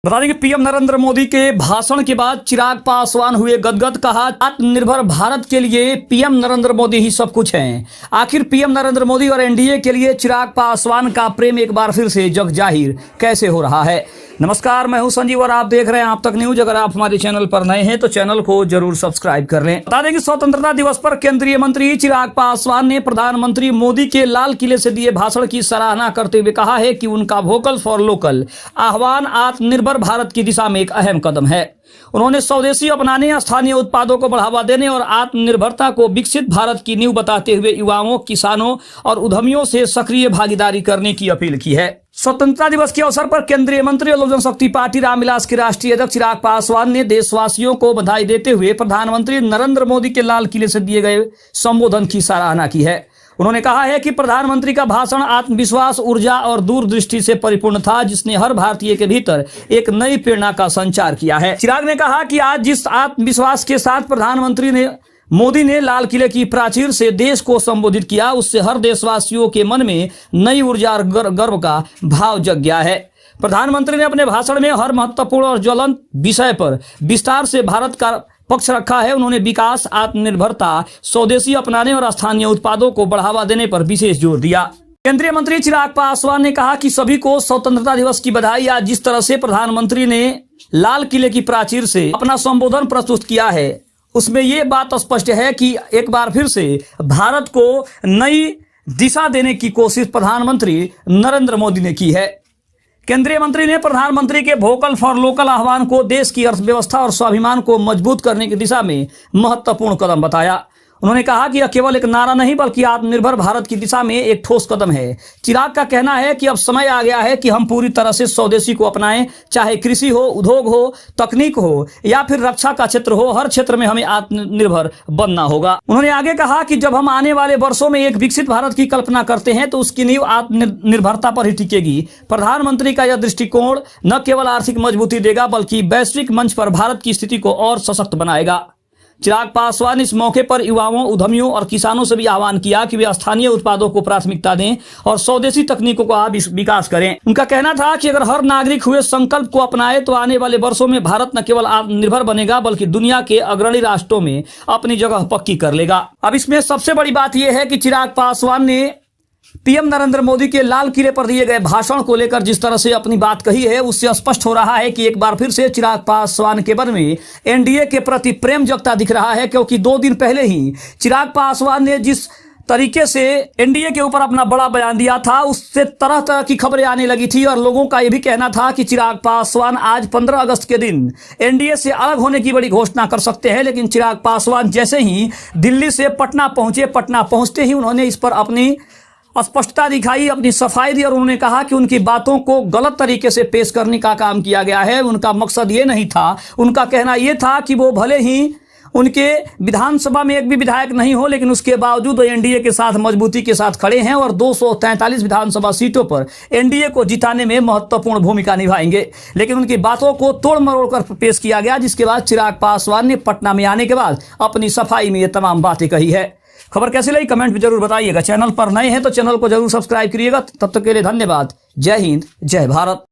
बता दें कि पीएम नरेंद्र मोदी के भाषण के बाद चिराग पासवान हुए गदगद। कहा, आत्मनिर्भर भारत के लिए पीएम नरेंद्र मोदी ही सब कुछ हैं। आखिर पीएम नरेंद्र मोदी और एनडीए के लिए चिराग पासवान का प्रेम एक बार फिर से जग जाहिर कैसे हो रहा है। नमस्कार, मैं हूं संजीव और आप देख रहे हैं आप तक न्यूज। अगर आप हमारे चैनल पर नए हैं तो चैनल को जरूर सब्सक्राइब कर लें। बता दें कि स्वतंत्रता दिवस पर केंद्रीय मंत्री चिराग पासवान ने प्रधानमंत्री मोदी के लाल किले से दिए भाषण की सराहना करते हुए कहा है कि उनका वोकल फॉर लोकल आह्वान आत्मनिर्भर भारत की दिशा में एक अहम कदम है। उन्होंने स्वदेशी अपनाने, स्थानीय उत्पादों को बढ़ावा देने और आत्मनिर्भरता को विकसित भारत की नींव बताते हुए युवाओं, किसानों और उद्यमियों से सक्रिय भागीदारी करने की अपील की है। स्वतंत्रता दिवस के अवसर पर केंद्रीय मंत्री और लोक जनशक्ति पार्टी रामविलास के राष्ट्रीय अध्यक्ष चिराग पासवान ने देशवासियों को बधाई देते हुए प्रधानमंत्री नरेंद्र मोदी के लाल किले से दिए गए संबोधन की सराहना की है। उन्होंने कहा है कि प्रधानमंत्री का भाषण आत्मविश्वास, ऊर्जा और दूरदृष्टि से परिपूर्ण था, जिसने हर भारतीय के भीतर एक नई प्रेरणा का संचार किया है। चिराग ने कहा कि आज जिस आत्मविश्वास के साथ प्रधानमंत्री मोदी ने लाल किले की प्राचीर से देश को संबोधित किया, उससे हर देशवासियों के मन में नई ऊर्जा और गर्व का भाव जग गया है। प्रधानमंत्री ने अपने भाषण में हर महत्वपूर्ण और ज्वलंत विषय पर विस्तार से भारत का पक्ष रखा है। उन्होंने विकास, आत्मनिर्भरता, स्वदेशी अपनाने और स्थानीय उत्पादों को बढ़ावा देने पर विशेष जोर दिया। केंद्रीय मंत्री चिराग पासवान ने कहा कि सभी को स्वतंत्रता दिवस की बधाई। आज जिस तरह से प्रधानमंत्री ने लाल किले की प्राचीर से अपना संबोधन प्रस्तुत किया है, उसमें ये बात स्पष्ट है कि एक बार फिर से भारत को नई दिशा देने की कोशिश प्रधानमंत्री नरेंद्र मोदी ने की है। केंद्रीय मंत्री ने प्रधानमंत्री के वोकल फॉर लोकल आह्वान को देश की अर्थव्यवस्था और स्वाभिमान को मजबूत करने की दिशा में महत्वपूर्ण कदम बताया। उन्होंने कहा कि यह केवल एक नारा नहीं बल्कि आत्मनिर्भर भारत की दिशा में एक ठोस कदम है। चिराग का कहना है कि अब समय आ गया है कि हम पूरी तरह से स्वदेशी को अपनाएं, चाहे कृषि हो, उद्योग हो, तकनीक हो या फिर रक्षा का क्षेत्र हो, हर क्षेत्र में हमें आत्मनिर्भर बनना होगा। उन्होंने आगे कहा कि जब हम आने वाले वर्षों में एक विकसित भारत की कल्पना करते हैं तो उसकी नींव आत्मनिर्भरता पर ही टिकेगी। प्रधानमंत्री का यह दृष्टिकोण न केवल आर्थिक मजबूती देगा बल्कि वैश्विक मंच पर भारत की स्थिति को और सशक्त बनाएगा। चिराग पासवान ने इस मौके पर युवाओं, उद्यमियों और किसानों से भी आह्वान किया कि वे स्थानीय उत्पादों को प्राथमिकता दें और स्वदेशी तकनीकों का विकास करें। उनका कहना था कि अगर हर नागरिक हुए संकल्प को अपनाए तो आने वाले वर्षों में भारत न केवल आत्मनिर्भर बनेगा बल्कि दुनिया के अग्रणी राष्ट्रों में अपनी जगह पक्की कर लेगा। अब इसमें सबसे बड़ी बात यह है कि चिराग पासवान ने पीएम नरेंद्र मोदी के लाल किले पर दिए गए भाषण को लेकर जिस तरह से अपनी बात कही है, उससे स्पष्ट हो रहा है कि एक बार फिर से चिराग पासवान के मन में एनडीए के प्रति प्रेम जगता दिख रहा है। क्योंकि 2 दिन पहले ही चिराग पासवान ने जिस तरीके से एनडीए के ऊपर अपना बड़ा बयान दिया था, उससे तरह तरह की खबरें आने लगी थी और लोगों का यह भी कहना था कि चिराग पासवान आज 15 अगस्त के दिन एनडीए से अलग होने की बड़ी घोषणा कर सकते हैं। लेकिन चिराग पासवान जैसे ही दिल्ली से पटना पहुंचे, पटना पहुंचते ही उन्होंने इस पर अपनी स्पष्टता दिखाई, अपनी सफाई दी और उन्होंने कहा कि उनकी बातों को गलत तरीके से पेश करने का काम किया गया है। उनका मकसद ये नहीं था। उनका कहना यह था कि वो भले ही उनके विधानसभा में एक भी विधायक नहीं हो, लेकिन उसके बावजूद एनडीए के साथ मजबूती के साथ खड़े हैं और 243 विधानसभा सीटों पर एनडीए को जिताने में महत्वपूर्ण भूमिका निभाएंगे। लेकिन उनकी बातों को तोड़ मरोड़ कर पेश किया गया, जिसके बाद चिराग पासवान ने पटना में आने के बाद अपनी सफाई में ये तमाम बातें कही है। खबर कैसी लगी कमेंट में जरूर बताइएगा। चैनल पर नए हैं तो चैनल को जरूर सब्सक्राइब करिएगा। तब तक के लिए धन्यवाद। जय हिंद, जय भारत।